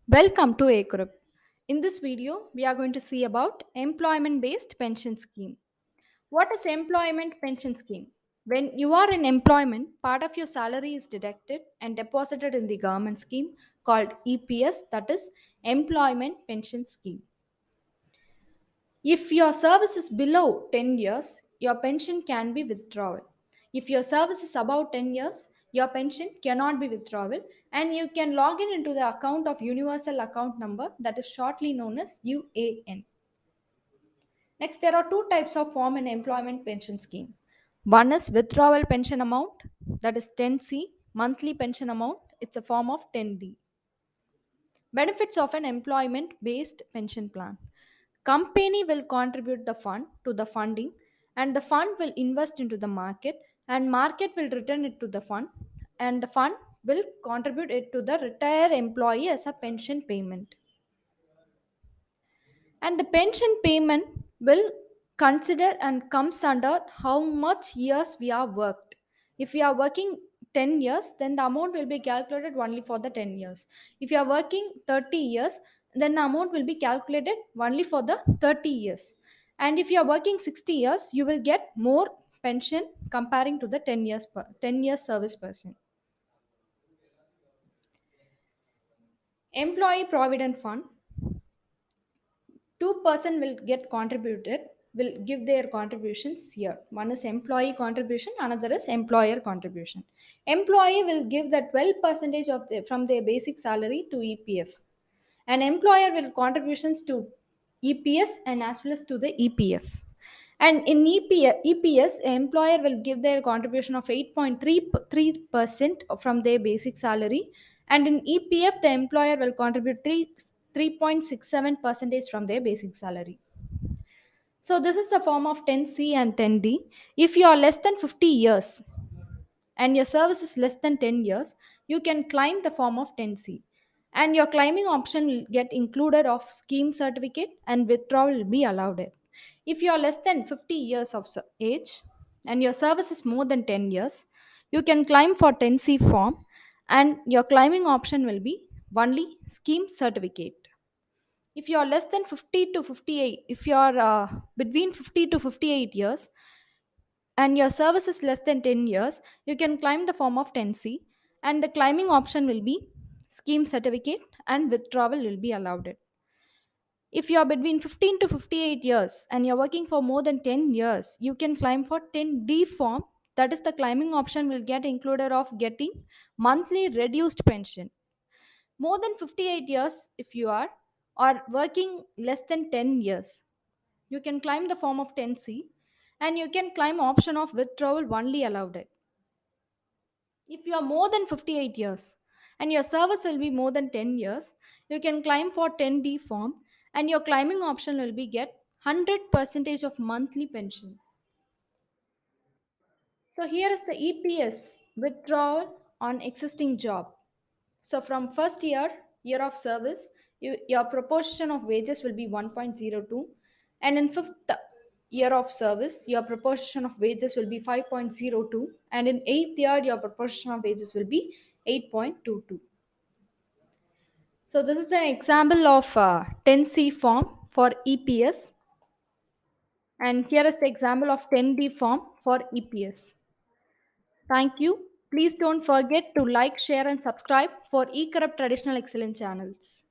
Welcome to A Group. In this video, we are going to see about employment-based pension scheme. What is employment pension scheme? When you are in employment, part of your salary is deducted and deposited in the government scheme called EPS, that is Employment Pension Scheme. If your service is below 10 years, your pension can be withdrawal. If your service is above 10 years, your pension cannot be withdrawal and you can log in into the account of universal account number that is shortly known as UAN. Next, there are two types of form in employment pension scheme. One is withdrawal pension amount, that is 10C, monthly pension amount, it's a form of 10D. Benefits of an employment based pension plan. Company will contribute the fund to the funding and the fund will invest into the market and market will return it to the fund and the fund will contribute it to the retired employee as a pension payment. And the pension payment will consider and comes under how much years we are worked. If we are working 10 years, then the amount will be calculated only for the 10 years. If you are working 30 years, then the amount will be calculated only for the 30 years. And if you are working 60 years, you will get more pension comparing to the 10 years service person. Employee provident fund, two-person will get contributed, will give their contributions here. One is employee contribution, another is employer contribution. Employee will give the 12 percentage of from their basic salary to EPF. An employer will contributions to EPS and as well as to the EPF. And in EPS, employer will give their contribution of 8.33% from their basic salary. And in EPF, the employer will contribute 3.67 percentage from their basic salary. So this is the form of 10C and 10D. If you are less than 50 years and your service is less than 10 years, you can claim the form of 10C. And your claiming option will get included of scheme certificate and withdrawal will be allowed. If you are less than 50 years of age and your service is more than 10 years, you can claim for 10C form and your claiming option will be only scheme certificate. If you are less than 50 to 58, if you are between 50 to 58 years and your service is less than 10 years, you can claim the form of 10C and the claiming option will be scheme certificate and withdrawal will be allowed. If you are between 15 to 58 years and you're working for more than 10 years, you can claim for 10D form. That is the claiming option will get included of getting monthly reduced pension. More than 58 years if you are or working less than 10 years, you can claim the form of 10C and you can claim option of withdrawal only allowed. If you are more than 58 years and your service will be more than 10 years, you can claim for 10D form and your claiming option will be get 100 percentage of monthly pension. So here is the EPS withdrawal on existing job. So from first year of service, your proportion of wages will be 1.02 and in fifth year of service, your proportion of wages will be 5.02 and in eighth year, your proportion of wages will be 8.22. So this is an example of 10C form for EPS and here is the example of 10D form for EPS. Thank you. Please don't forget to like, share and subscribe for eCorrupt Traditional Excellence channels.